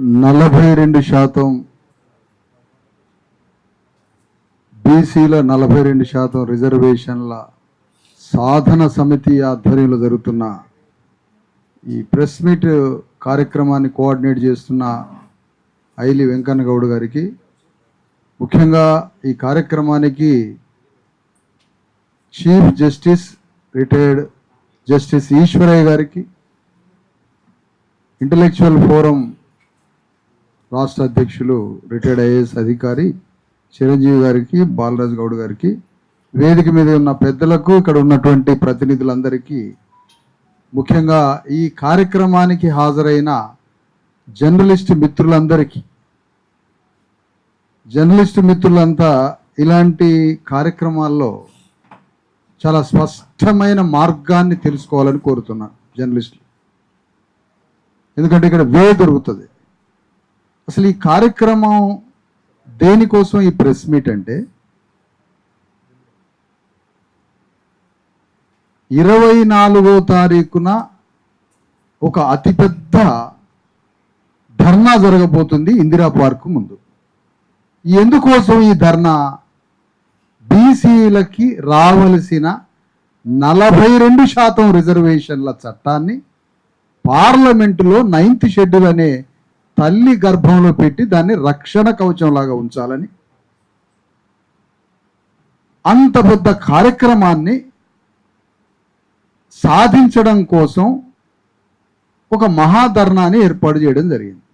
42% బీసీల 42% రిజర్వేషన్ల సాధన సమితి ఆధ్వర్యంలో జరుగుతున్న ఈ ప్రెస్ మీట్ కార్యక్రమాన్ని కోఆర్డినేట్ చేస్తున్న ఐలి వెంకన్న గౌడ్ గారికి, ముఖ్యంగా ఈ కార్యక్రమానికి chief justice retired justice Eswaraiah గారికి, ఇంటలెక్చువల్ ఫోరం రాష్ట్ర అధ్యక్షులు రిటైర్డ్ ఐఏఎస్ అధికారి చిరంజీవి గారికి, బాలరాజు గౌడ్ గారికి, వేదిక మీద ఉన్న పెద్దలకు, ఇక్కడ ఉన్నటువంటి ప్రతినిధులందరికీ, ముఖ్యంగా ఈ కార్యక్రమానికి హాజరైన జర్నలిస్ట్ మిత్రులందరికీ, జర్నలిస్ట్ మిత్రులంతా ఇలాంటి కార్యక్రమాల్లో చాలా స్పష్టమైన మార్గాన్ని తెలుసుకోవాలని కోరుతున్నాను జర్నలిస్టులు. ఎందుకంటే ఇక్కడ దొరుకుతుంది. అసలు ఈ కార్యక్రమం దేనికోసం, ఈ ప్రెస్ మీట్ అంటే 24వ తారీఖున ఒక అతిపెద్ద ధర్నా జరగబోతుంది ఇందిరా పార్క్ ముందు. ఎందుకోసం ఈ ధర్నా? బీసీలకి రావలసిన 42% రిజర్వేషన్ల చట్టాన్ని పార్లమెంటులో 9th షెడ్యూల్ అనే తల్లి గర్భంలో పెట్టి దాన్ని రక్షణ కవచంలాగా ఉంచాలని, అంత పెద్ద కార్యక్రమాన్ని సాధించడం కోసం ఒక మహాధర్నాన్ని ఏర్పాటు చేయడం జరిగింది.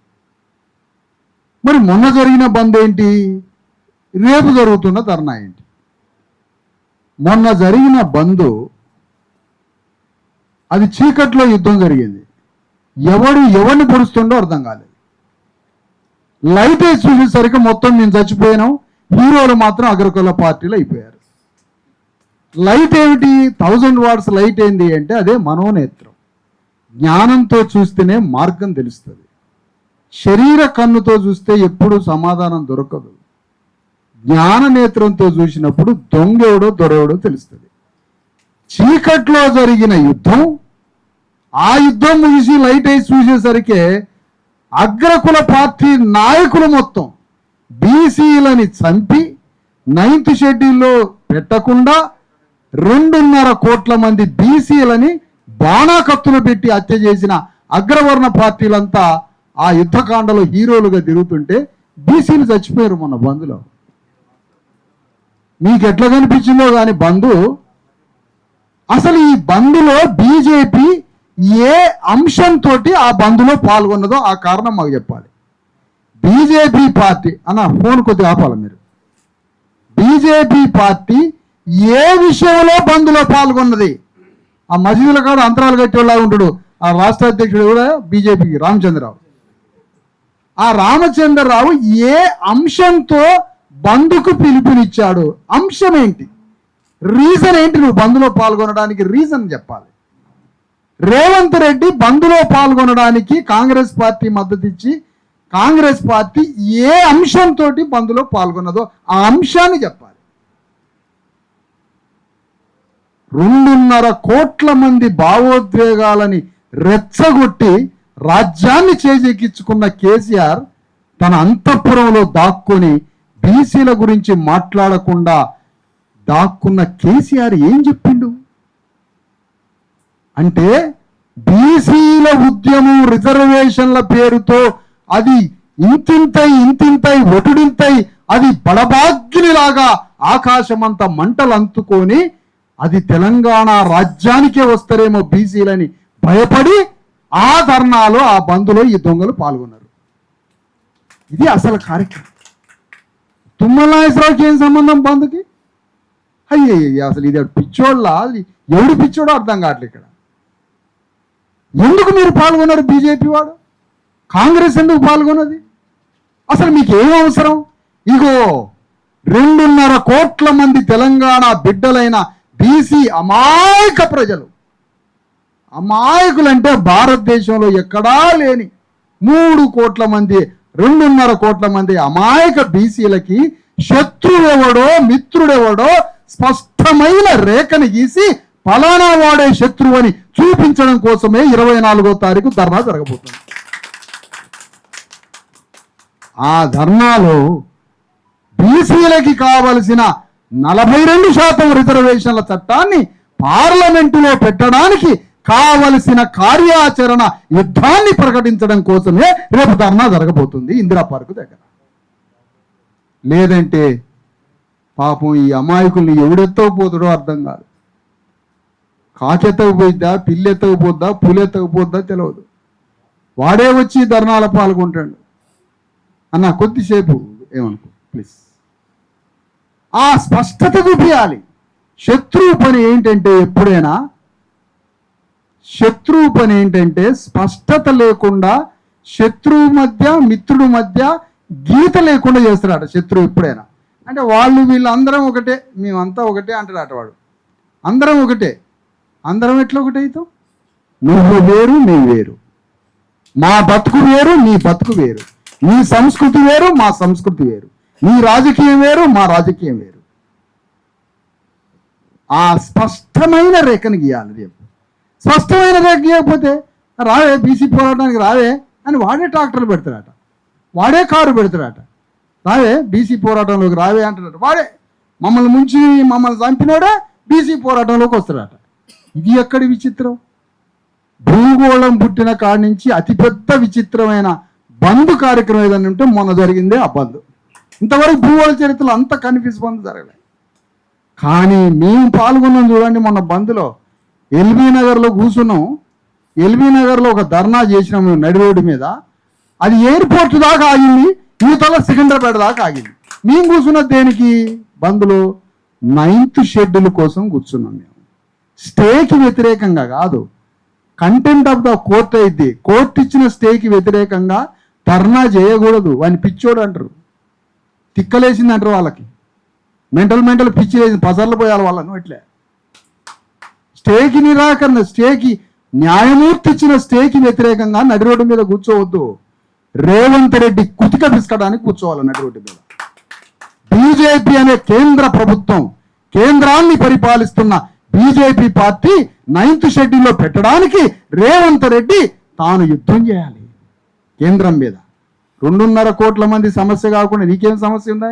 మరి మొన్న జరిగిన బంద్ ఏంటి? రేపు జరుగుతున్న ధర్నా ఏంటి? మొన్న జరిగిన బంద్ అది చీకట్లో యుద్ధం జరిగింది. ఎవరిని పొడుస్తుండో అర్థం కాలేదు. లైట్ వేసి చూసేసరికి మొత్తం మేము చచ్చిపోయినాం, హీరోలు మాత్రం అగ్రకుల పార్టీలు అయిపోయారు. లైట్ ఏమిటి? 1000 వాట్స్ లైట్ ఏంటి అంటే అదే మనోనేత్రం. జ్ఞానంతో చూస్తేనే మార్గం తెలుస్తుంది. శరీర కన్నుతో చూస్తే ఎప్పుడు సమాధానం దొరకదు. జ్ఞాన నేత్రంతో చూసినప్పుడు దొంగెవడో దొరవడో తెలుస్తుంది. చీకట్లో జరిగిన యుద్ధం, ఆ యుద్ధం ముగిసి లైట్ వేసి చూసేసరికి అగ్రకుల పార్టీ నాయకులు మొత్తం బీసీలని చంపి 9th షెడ్యూల్లో పెట్టకుండా 2.5 కోట్ల మంది బీసీలని బాణాకత్తులు పెట్టి హత్య చేసిన అగ్రవర్ణ పార్టీలంతా ఆ యుద్ధకాండలో హీరోలుగా తిరుగుతుంటే బీసీలు చచ్చిపోయారు మొన్న బంద్లో. మీకు ఎట్లా కనిపించిందో కానీ బంధు, అసలు ఈ బంద్లో బీజేపీ ఏ అంశంతో ఆ బంద్లో పాల్గొన్నదో ఆ కారణం మాకు చెప్పాలి. బీజేపీ పార్టీ అన్న ఫోన్ కొద్దిగా ఆపాలి మీరు. బీజేపీ పార్టీ ఏ విషయంలో బంద్లో పాల్గొన్నది? ఆ మసీదుల కాడ అంతరాలు కట్టేలా ఉంటాడు ఆ రాష్ట్ర అధ్యక్షుడు కూడా బీజేపీకి, రామచంద్రరావు. ఆ రామచంద్రరావు ఏ అంశంతో బంద్కు పిలుపునిచ్చాడు? అంశం ఏంటి? రీజన్ ఏంటి? నువ్వు బంద్లో పాల్గొనడానికి రీజన్ చెప్పాలి. రేవంత్ రెడ్డి బంద్లో పాల్గొనడానికి కాంగ్రెస్ పార్టీ మద్దతు ఇచ్చి, కాంగ్రెస్ పార్టీ ఏ అంశంతో బంద్లో పాల్గొన్నదో ఆ అంశాన్ని చెప్పాలి. 2.5 కోట్ల మంది భావోద్వేగాలని రెచ్చగొట్టి రాజ్యాన్ని చేజెక్కించుకున్న కేసీఆర్ తన అంతఃపురంలో దాక్కుని బీసీల గురించి మాట్లాడకుండా దాక్కున్న కేసీఆర్ ఏం చెప్పిండు అంటే, బీసీల ఉద్యమం రిజర్వేషన్ల పేరుతో అది ఇంతింతై ఒటుడింతై అది బడబాగ్నిలాగా ఆకాశమంత మంటలు అంతుకొని అది తెలంగాణ రాజ్యానికే వస్తారేమో బీసీలని భయపడి ఆ ధర్నాలో, ఆ బంద్లో ఈ దొంగలు పాల్గొన్నారు. ఇది అసలు కార్యక్రమం. తుమ్మల నాగేశ్వరరావుకి ఏం సంబంధం బంద్కి? అయ్యయ్య, అసలు ఇది పిచ్చోళ్ళ, ఎవడు పిచ్చోడో అర్థం కావట్లేదు. ఇక్కడ ఎందుకు మీరు పాల్గొన్నారు? బీజేపీ వాడు, కాంగ్రెస్ ఎందుకు పాల్గొన్నది? అసలు మీకు ఏం అవసరం? ఇగో 2.5 కోట్ల మంది తెలంగాణ బిడ్డలైన బీసీ అమాయక ప్రజలు, అమాయకులంటే భారతదేశంలో ఎక్కడా లేని 3 కోట్ల మంది, 2.5 కోట్ల మంది అమాయక బీసీలకి శత్రువెవడో మిత్రుడెవడో స్పష్టమైన రేఖను గీసి ఫలానా వాడే శత్రువు అని చూపించడం కోసమే 24వ తారీఖు ధర్నా జరగబోతుంది. ఆ ధర్నాలో బీసీలకి కావలసిన 42% రిజర్వేషన్ల చట్టాన్ని పార్లమెంటులో పెట్టడానికి కావలసిన కార్యాచరణ యుద్ధాన్ని ప్రకటించడం కోసమే రేపు ధర్నా జరగబోతుంది ఇందిరా పార్కు దగ్గర. లేదంటే పాపం ఈ అమాయకుల్ని ఎవడెత్తకపోతాడో అర్థం కాదు. కాకెత్తకపోయిద్దా, పిల్లెత్తకపోద్దా, పులెత్తకపోద్దా తెలియదు. వాడే వచ్చి ధర్నాల పాల్గొంటాడు. అన్న కొద్దిసేపు ఏమనుకో ప్లీజ్. ఆ స్పష్టత చూపించాలి. శత్రువు పని ఏంటంటే ఎప్పుడైనా శత్రువు పని ఏంటంటే స్పష్టత లేకుండా శత్రువు మధ్య మిత్రుడు మధ్య గీత లేకుండా చేస్తాడట శత్రువు ఎప్పుడైనా. అంటే వాళ్ళు వీళ్ళందరం ఒకటే, మేమంతా ఒకటే అంటాడట వాడు. అందరం ఒకటే. అందరం ఎట్లా ఒకటే అవుతాం? నువ్వు వేరు, నీ వేరు, మా బతుకు వేరు, నీ బతుకు వేరు, నీ సంస్కృతి వేరు, మా సంస్కృతి వేరు, నీ రాజకీయం వేరు, మా రాజకీయం వేరు. ఆ స్పష్టమైన రేఖను గీయాలి రేపు. స్పష్టమైన రేఖ గీయకపోతే రావే బీసీ పోరాటానికి రావే అని వాడే ట్రాక్టర్లు పెడతాడట, వాడే కారు పెడతాడట. రావే బీసీ పోరాటంలోకి రావే అంటాడట. వాడే మమ్మల్ని ముంచి మమ్మల్ని చంపినాడే బీసీ పోరాటంలోకి వస్తాడట. ఇది ఎక్కడి విచిత్రం? భూగోళం పుట్టిన కాడి నుంచి అతిపెద్ద విచిత్రమైన బంద్ కార్యక్రమం ఏదైనా ఉంటే మొన్న జరిగిందే ఆ బంద్. ఇంతవరకు భూగోళ చరిత్రలో అంత కన్ఫ్యూజ్ బంద్ జరగలేదు. కానీ మేము పాల్గొన్నాం చూడండి మొన్న బంద్లో. ఎల్బీ నగర్లో కూర్చున్నాం. ఎల్బీ నగర్లో ఒక ధర్నా చేసినాం మేము నడి రోడ్డు మీద. అది ఎయిర్పోర్ట్ దాకా ఆగింది, యూతల సికింద్రాబాద్ దాకా ఆగింది. మేము కూర్చున్నది దేనికి? బంద్లో 9th షెడ్యూల్ కోసం కూర్చున్నాం మేము. స్టేకి వ్యతిరేకంగా కాదు, కంటెంట్ ఆఫ్ ద కోర్ట్ అయింది. కోర్టు ఇచ్చిన స్టేకి వ్యతిరేకంగా ధర్నా చేయకూడదు. వాడిని పిచ్చోడు అంటారు, తిక్కలేసింది అంటారు. వాళ్ళకి మెంటల్ పిచ్చి వేసింది, పసర్లు పోయాలి వాళ్ళను. ఇట్లే స్టేకి నిరాకరణ, స్టేకి న్యాయమూర్తి ఇచ్చిన స్టేకి వ్యతిరేకంగా నడి రోడ్డు మీద కూర్చోవద్దు. రేవంత్ రెడ్డి కుతిక పిసుకడానికి కూర్చోవాలి నడి రోడ్డు మీద. బీజేపీ అనే కేంద్ర ప్రభుత్వం, కేంద్రాన్ని పరిపాలిస్తున్న బీజేపీ పార్టీ 9th షెడ్యూల్లో పెట్టడానికి రేవంత్ రెడ్డి తాను యుద్ధం చేయాలి కేంద్రం మీద. 2.5 కోట్ల మంది సమస్య కాకుండా నీకేం సమస్య ఉందా?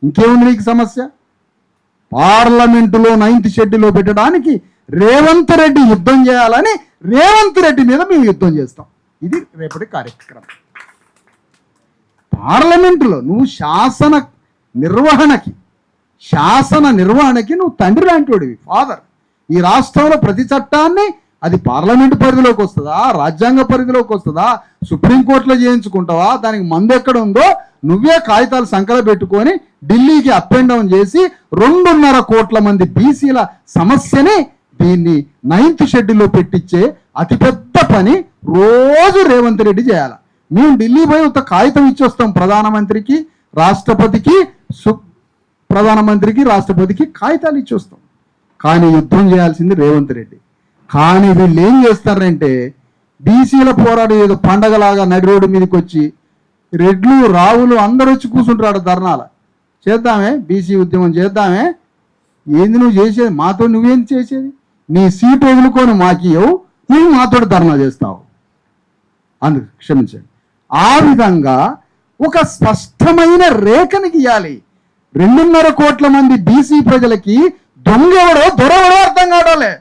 ఇంకేముంది నీకు సమస్య? పార్లమెంటులో 9th షెడ్యూల్లో పెట్టడానికి రేవంత్ రెడ్డి యుద్ధం చేయాలని రేవంత్ రెడ్డి మీద మేము యుద్ధం చేస్తాం. ఇది రేపటి కార్యక్రమం. పార్లమెంటులో నువ్వు శాసన నిర్వహణకి నువ్వు తండ్రి లాంటివాడివి, ఫాదర్. ఈ రాష్ట్రంలో ప్రతి చట్టాన్ని అది పార్లమెంటు పరిధిలోకి వస్తుందా, రాజ్యాంగ పరిధిలోకి వస్తుందా, సుప్రీంకోర్టులో చేయించుకుంటావా, దానికి మందు ఎక్కడ ఉందో నువ్వే కాగితాలు సంకల పెట్టుకొని ఢిల్లీకి అప్ అండ్ డౌన్ చేసి 2.5 కోట్ల మంది బీసీల సమస్యని దీన్ని 9th షెడ్యూల్లో పెట్టించే అతిపెద్ద పని రోజు రేవంత్ రెడ్డి చేయాలి. మేము ఢిల్లీ పోయి ఒక కాగితం ఇచ్చొస్తాం ప్రధానమంత్రికి, రాష్ట్రపతికి కాగితాలు ఇచ్చొస్తాం. కానీ యుద్ధం చేయాల్సింది రేవంత్ రెడ్డి. కానీ వీళ్ళు ఏం చేస్తారంటే బీసీల పోరాటం ఏదో పండగలాగా నడి రోడ్డు మీదకి వచ్చి రెడ్లు రావులు అందరూ వచ్చి కూర్చుంటారు ధర్నాల. చేద్దామే బీసీ ఉద్యమం చేద్దామే. ఏంది నువ్వు చేసేది? మాతో నువ్వేం చేసేది? నీ సీటు వదులుకొని మాకియవు, నువ్వు మాతో ధర్నా చేస్తావు. అందుకు క్షమించండి. ఆ విధంగా ఒక స్పష్టమైన రేఖని గీయాలి. 2.5 కోట్ల మంది బీసీ ప్రజలకి దొంగెవడో దొరవడో అర్థం కావడాలే.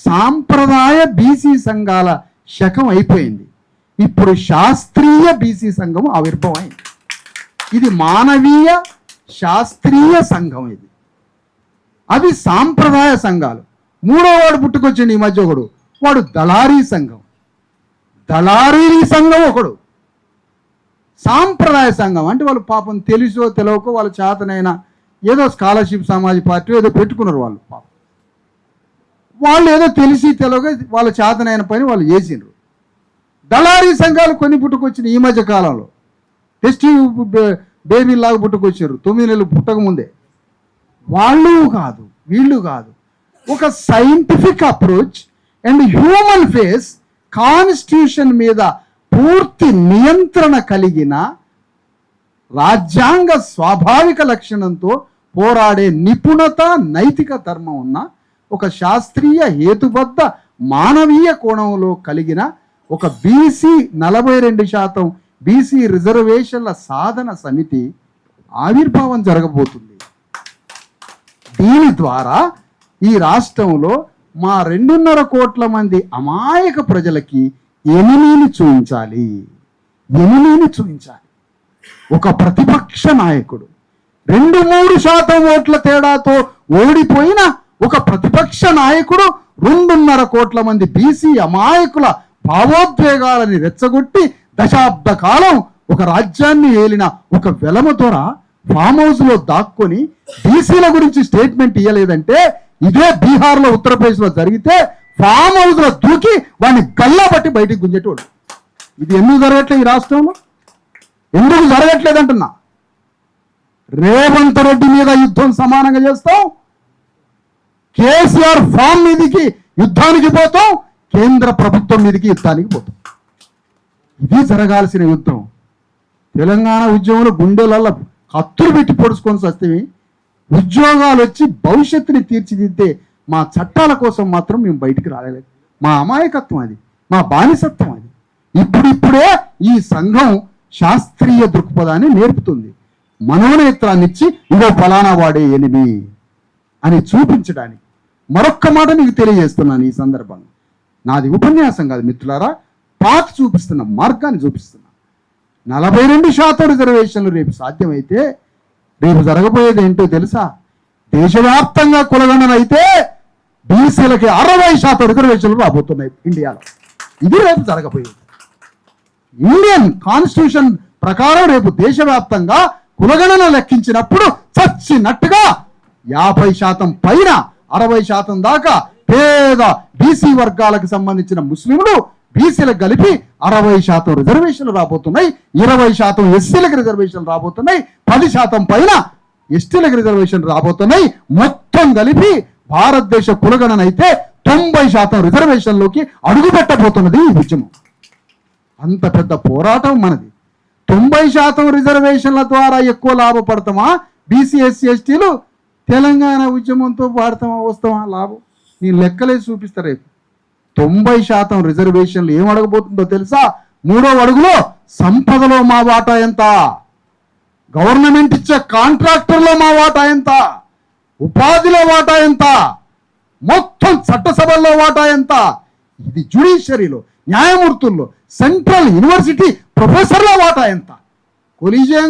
సాంప్రదాయ బీసీ సంఘాల శకం అయిపోయింది. ఇప్పుడు శాస్త్రీయ బీసీ సంఘం ఆవిర్భవం అయింది. ఇది మానవీయ శాస్త్రీయ సంఘం. ఇది అది సాంప్రదాయ సంఘాలు. 3వ వాడు పుట్టుకొచ్చింది ఈ మధ్య ఒకడు, వాడు దళారీ సంఘం ఒకడు. సాంప్రదాయ సంఘం అంటే వాళ్ళు పాపం తెలుసో తెలియకో వాళ్ళ చేతనైనా ఏదో స్కాలర్షిప్ సమాజ్ పార్టీ ఏదో పెట్టుకున్నారు. వాళ్ళు పాపం వాళ్ళు ఏదో తెలిసి తెలియక వాళ్ళ చేతనైన పని వాళ్ళు చేసిండ్రు. దళారీ సంఘాలు కొన్ని పుట్టుకొచ్చిన ఈ మధ్య కాలంలో. టెస్ట్ బేబీలాగా పుట్టుకొచ్చారు 9 నెలలు పుట్టక ముందే. వాళ్ళు కాదు, వీళ్ళు కాదు. ఒక scientific approach and human face, constitution మీద పూర్తి నియంత్రణ కలిగిన, రాజ్యాంగ స్వాభావిక లక్షణంతో పోరాడే నిపుణత, నైతిక ధర్మం ఉన్న ఒక శాస్త్రీయ హేతుబద్ధ మానవీయ కోణంలో కలిగిన ఒక బీసీ 42% బీసీ రిజర్వేషన్ల సాధన సమితి ఆవిర్భావం జరగబోతుంది. దీని ద్వారా ఈ రాష్ట్రంలో మా 2.5 కోట్ల మంది అమాయక ప్రజలకి ఎనిమిని చూపించాలి. ఒక ప్రతిపక్ష నాయకుడు 2-3% ఓట్ల తేడాతో ఓడిపోయిన ఒక ప్రతిపక్ష నాయకుడు 2.5 కోట్ల మంది బీసీ అమాయకుల భావోద్వేగాలని రెచ్చగొట్టి దశాబ్ద కాలం ఒక రాజ్యాన్ని ఏలిన ఒక వెలమ ద్వారా ఫామ్ హౌస్ లో దాక్కొని బీసీల గురించి స్టేట్మెంట్ ఇవ్వలేదంటే ఇదే బీహార్లో ఉత్తరప్రదేశ్లో జరిగితే ఫామ్ హౌస్ లో దూకి వాడిని గల్లా బట్టి బయటికి గుంజేటోడు. ఇది ఎందుకు జరగట్లేదు ఈ రాష్ట్రంలో? ఎందుకు జరగట్లేదంటున్నా. రేవంత్ రెడ్డి మీద యుద్ధం సమానంగా చేస్తాం, కేసీఆర్ ఫామ్ మీదికి యుద్ధానికి పోతాం, కేంద్ర ప్రభుత్వం మీదికి యుద్ధానికి పోతాం. ఇది జరగాల్సిన యుద్ధం. తెలంగాణ ఉద్యమంలో గుండెలలో కత్తులు పెట్టి పొడుచుకొని వస్తేవి ఉద్యోగాలు వచ్చి భవిష్యత్తుని తీర్చిదిద్దే మా చట్టాల కోసం మాత్రం మేము బయటికి రాలేదు. మా అమాయకత్వం అది, మా బానిసత్వం అది. ఇప్పుడిప్పుడే ఈ సంఘం శాస్త్రీయ దృక్పథాన్ని నేర్పుతుంది. మనోనేత్రాన్నిచ్చి ఇదో ఫలానా వాడే ఎనిమి అని చూపించడానికి మరొక్క మాట నీకు తెలియజేస్తున్నాను. ఈ సందర్భంగా నాది ఉపన్యాసం కాదు మిత్రులారా, పాత చూపిస్తున్న మార్గాన్ని చూపిస్తున్నా. 42% రిజర్వేషన్లు రేపు సాధ్యమైతే రేపు జరగబోయేది ఏంటో తెలుసా? దేశవ్యాప్తంగా కులగణన అయితే బీసీలకి 60% రిజర్వేషన్లు రాబోతున్నాయి ఇండియాలో. ఇది రేపు జరగబోయేది. ఇండియన్ కాన్స్టిట్యూషన్ ప్రకారం రేపు దేశవ్యాప్తంగా కులగణన లెక్కించినప్పుడు చచ్చినట్టుగా 50% పైన 60% దాకా పేద బీసీ వర్గాలకు సంబంధించిన ముస్లింలు బీసీలకు కలిపి 60% రిజర్వేషన్లు రాబోతున్నాయి. 20% ఎస్సీలకు రిజర్వేషన్లు రాబోతున్నాయి. 10% పైన ఎస్టీలకు రిజర్వేషన్లు రాబోతున్నాయి. మొత్తం కలిపి భారతదేశ కులగణన అయితే 90% రిజర్వేషన్లోకి అడుగు పెట్టబోతున్నది ఈ ఉద్యమం. అంత పెద్ద పోరాటం మనది. 90% రిజర్వేషన్ల ద్వారా ఎక్కువ లాభపడతామా బీసీ ఎస్సీ ఎస్టీలు? తెలంగాణ ఉద్యమంతో పాడతామా వస్తామా లాభం? నేను లెక్కలే చూపిస్తా రేపు. 90% రిజర్వేషన్లు ఏం అడగబోతుందో తెలుసా? 3వ అడుగులో సంపదలో మా వాటా ఎంత, గవర్నమెంట్ ఇచ్చే కాంట్రాక్టర్లో మా వాటా ఎంత, ఉపాధిలో వాటా ఎంత, మొత్తం చట్టసభల్లో వాటా ఎంత, ఇది జ్యుడిషియరీలో న్యాయమూర్తుల్లో సెంట్రల్ యూనివర్సిటీ ప్రొఫెసర్ల వాటా ఎంత,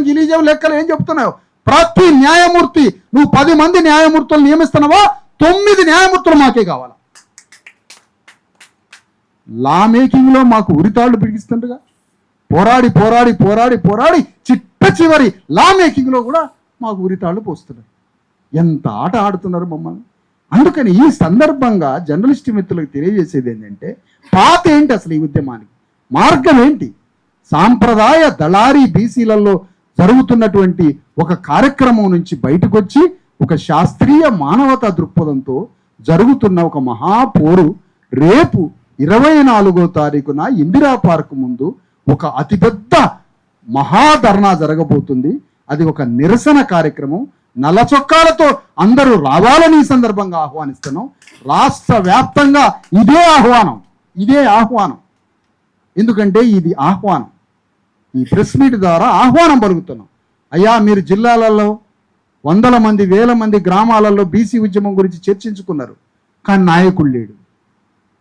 గిలీజియం లెక్కలు ఏం చెప్తున్నావు? ప్రతి న్యాయమూర్తి నువ్వు 10 మంది న్యాయమూర్తులు నియమిస్తున్నావా? 9 న్యాయమూర్తులు మాకే కావాలా? లా మేకింగ్ లో మాకు ఉరితాళ్లు బిగిస్తుండగా పోరాడి పోరాడి పోరాడి పోరాడి చిట్ట చివరి లా మేకింగ్ లో కూడా మాకు ఉరితాళ్లు పోస్తున్నారు. ఎంత ఆట ఆడుతున్నారు మమ్మల్ని. అందుకని ఈ సందర్భంగా జర్నలిస్ట్ మిత్రులకు తెలియజేసేది ఏంటంటే, పాత ఏంటి అసలు ఈ ఉద్యమానికి, మార్గం ఏంటి? సాంప్రదాయ దళారీ బీసీలలో జరుగుతున్నటువంటి ఒక కార్యక్రమం నుంచి బయటకు వచ్చి ఒక శాస్త్రీయ మానవతా దృక్పథంతో జరుగుతున్న ఒక మహాపోరు రేపు 24వ తారీఖున ఇందిరా పార్క్ ముందు ఒక అతిపెద్ద మహాధర్నా జరగబోతుంది. అది ఒక నిరసన కార్యక్రమం. నల్ల చొక్కాలతో అందరూ రావాలని ఈ సందర్భంగా ఆహ్వానిస్తున్నాం. రాష్ట్ర వ్యాప్తంగా ఇదే ఆహ్వానం. ఎందుకంటే ఇది ఆహ్వానం. ఈ ప్రెస్ మీట్ ద్వారా ఆహ్వానం పలుకుతున్నాం. అయ్యా, మీరు జిల్లాలలో 100 మంది 1000 మంది గ్రామాలలో బీసీ ఉద్యమం గురించి చర్చించుకున్నారు, కానీ నాయకుడు లేడు,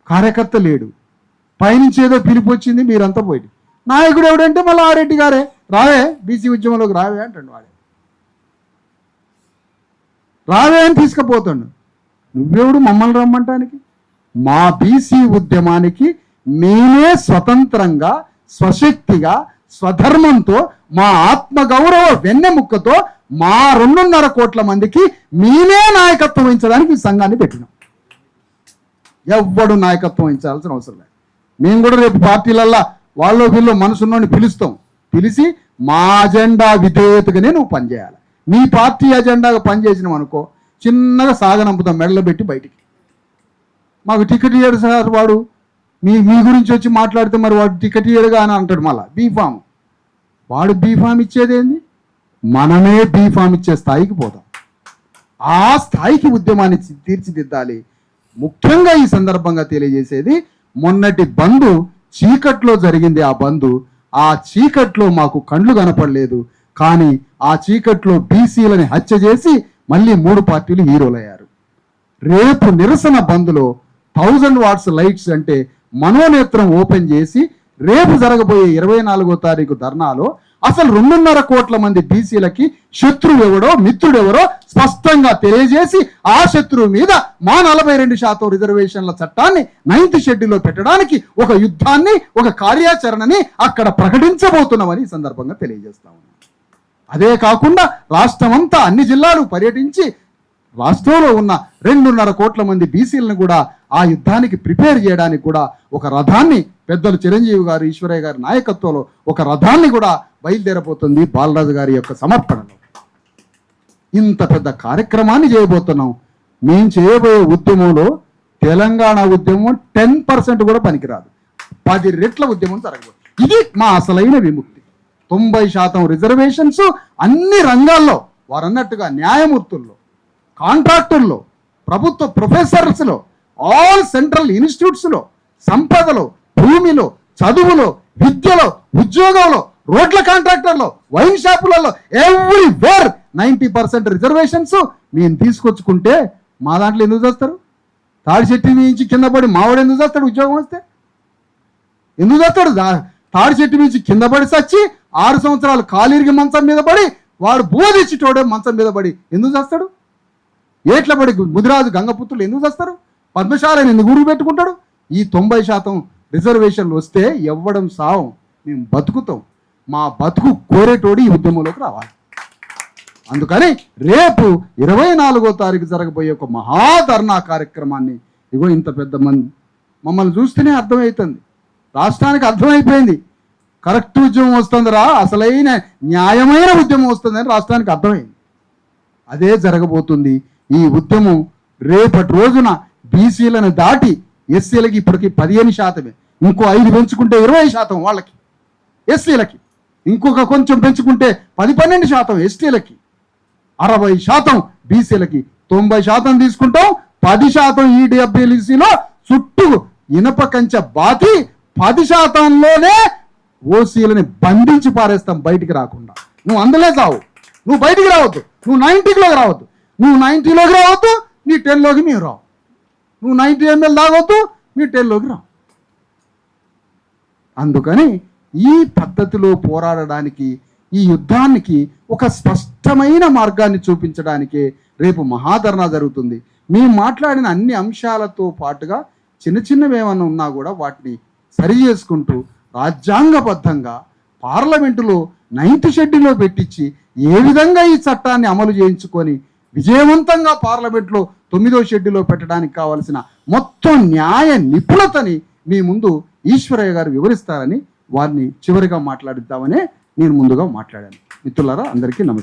కార్యకర్త లేడు. పైనుంచి ఏదో పిలుపు వచ్చింది, మీరంతా పోయి నాయకుడు ఎవడంటే మళ్ళీ ఆరెడ్డి గారే, రావే బీసీ ఉద్యమంలోకి రావే అంటాడు. వాడే రావే అని తీసుకుపోతాడు. నువ్వెవడు మమ్మల్ని రమ్మంటానికి? మా బీసీ ఉద్యమానికి మేమే స్వతంత్రంగా స్వశక్తిగా స్వధర్మంతో మా ఆత్మగౌరవ వెన్నెముక్కతో మా 2.5 కోట్ల మందికి మేమే నాయకత్వం వహించడానికి ఈ సంఘాన్ని పెట్టినాం. ఎవ్వడు నాయకత్వం వహించాల్సిన అవసరం లేదు. మేము కూడా రేపు పార్టీలల్లా వాళ్ళు వీళ్ళు మనసున్నోని పిలిచి మా అజెండా విధేయతగానే నువ్వు పనిచేయాలి. నీ పార్టీ అజెండాగా పనిచేసినావు అనుకో, చిన్నగా సాగనంపుతాం మెడలో పెట్టి బయటికి. మాకు టికెట్ ఇయ్యడు సార్ వాడు, మీ గురించి వచ్చి మాట్లాడితే మరి వాడు టికెట్ ఇయ్యడుగా అని అంటాడు. మళ్ళా బీఫామ్, వాడు బీఫామ్ ఇచ్చేదేంది? మనమే బీఫామ్ ఇచ్చే స్థాయికి పోతాం. ఆ స్థాయికి ఉద్యమాన్ని తీర్చిదిద్దాలి. ముఖ్యంగా ఈ సందర్భంగా తెలియజేసేది, మొన్నటి బంద్ చీకట్లో జరిగింది ఆ బంద్. ఆ చీకట్లో మాకు కండ్లు కనపడలేదు, కానీ ఆ చీకట్లో బీసీలని హత్య చేసి మళ్ళీ 3 పార్టీలు హీరోలయ్యారు. రేపు నిరసన బంద్లో 1000 వాట్స్ లైట్స్ అంటే మనోనేత్రం ఓపెన్ చేసి రేపు జరగబోయే 24వ తారీఖు ధర్నాలో అసలు 2.5 కోట్ల మంది బీసీలకి శత్రువు ఎవడో మిత్రుడెవరో స్పష్టంగా తెలియజేసి ఆ శత్రువు మీద మా 42% రిజర్వేషన్ల చట్టాన్ని 9th షెడ్యూల్లో పెట్టడానికి ఒక యుద్ధాన్ని, ఒక కార్యాచరణని అక్కడ ప్రకటించబోతున్నామని ఈ సందర్భంగా తెలియజేస్తా ఉన్నాం. అదే కాకుండా రాష్ట్రమంతా అన్ని జిల్లాలు పర్యటించి రాష్ట్రంలో ఉన్న 2.5 కోట్ల మంది బీసీలను కూడా ఆ యుద్ధానికి ప్రిపేర్ చేయడానికి కూడా ఒక రథాన్ని పెద్దలు చిరంజీవి గారు, ఈశ్వరయ్య గారి నాయకత్వంలో ఒక రథాన్ని కూడా బయలుదేరబోతుంది బాలరాజు గారి యొక్క సమర్పణలో. ఇంత పెద్ద కార్యక్రమాన్ని చేయబోతున్నాం. మేము చేయబోయే ఉద్యమంలో తెలంగాణ ఉద్యమం 10% కూడా పనికిరాదు. 10 రెట్ల ఉద్యమం జరగబోతుంది. ఇది మా అసలైన విముక్తి. 90% రిజర్వేషన్స్ అన్ని రంగాల్లో, వారన్నట్టుగా న్యాయమూర్తుల్లో, కాంట్రాక్టర్లో, ప్రభుత్వ ప్రొఫెసర్స్లో, ఆల్ సెంట్రల్ ఇన్స్టిట్యూట్స్లో, సంపదలో, భూమిలో, చదువులో, విద్యలో, ఉద్యోగంలో, రోడ్ల కాంట్రాక్టర్లో, వైన్ షాపులలో, ఎవ్రీవేర్ 90% రిజర్వేషన్స్ మేము తీసుకొచ్చుకుంటే మా దాంట్లో ఎందుకు చేస్తారు? తాడి చెట్టు మించి కింద పడి మావాడు ఎందుకు చేస్తాడు? ఉద్యోగం వస్తే ఎందుకు చేస్తాడు? తాడి చెట్టు మించి కింద పడి సచ్చి 6 సంవత్సరాలు కాలిరిగి మంచం మీద పడి వాడు బోధించిటోడే మంచం మీద పడి ఎందుకు చేస్తాడు? ఏట్ల పడి ముదిరాజు గంగపుత్రులు ఎందుకు చేస్తారు? పద్మశాలని ఎందుకు ఊరు పెట్టుకుంటాడు? ఈ 90% రిజర్వేషన్లు వస్తే ఎవ్వడం సావం, మేము బతుకుతాం. మా బతుకు కోరేటోడు ఈ ఉద్యమంలోకి రావాలి. అందుకని రేపు 24వ తారీఖు జరగబోయే ఒక మహాధర్నా కార్యక్రమాన్ని ఇగో ఇంత పెద్ద మంది మమ్మల్ని చూస్తేనే అర్థమవుతుంది, రాష్ట్రానికి అర్థమైపోయింది. కరెక్ట్ ఉద్యమం వస్తుందిరా, అసలైన న్యాయమైన ఉద్యమం వస్తుందని రాష్ట్రానికి అర్థమైంది. అదే జరగబోతుంది. ఈ ఉద్యమం రేపటి రోజున బీసీలను దాటి ఎస్సీలకి ఇప్పటికి 15%, ఇంకో 5 పెంచుకుంటే 20% వాళ్ళకి ఎస్సీలకి, ఇంకొక కొంచెం పెంచుకుంటే 10-12% ఎస్టీలకి, 60% బీసీలకి, 90% తీసుకుంటాం, 10% ఈడబ్ల్యూసీలో చుట్టూ ఇనప కంచె బాతి 10%లోనే ఓసీలని బంధించి పారేస్తాం బయటికి రాకుండా. నువ్వు అందులో చావు, నువ్వు బయటికి రావద్దు, నువ్వు 90లోకి రావద్దు, నువ్వు 90లోకి రావద్దు, నీ 10లోకి మేము రావు, నువ్వు 90 ml తాగొద్దు, మీ 10లోకి రావు. అందుకని ఈ పద్ధతిలో పోరాడడానికి, ఈ యుద్ధానికి ఒక స్పష్టమైన మార్గాన్ని చూపించడానికే రేపు మహాధర్నా జరుగుతుంది. మేము మాట్లాడిన అన్ని అంశాలతో పాటుగా చిన్న చిన్నవి ఏమన్నా ఉన్నా కూడా వాటిని సరి చేసుకుంటూ రాజ్యాంగబద్ధంగా పార్లమెంటులో 9th షెడ్యూల్లో పెట్టించి ఏ విధంగా ఈ చట్టాన్ని అమలు చేయించుకొని విజయవంతంగా పార్లమెంట్లో 9వ షెడ్యూల్లో పెట్టడానికి కావలసిన మొత్తం న్యాయ నిపుణతని మీ ముందు ఈశ్వరయ్య గారు వివరిస్తారని వారిని చివరిగా మాట్లాడిద్దామనే నేను ముందుగా మాట్లాడాను. మిత్రులారా, అందరికీ నమస్తే.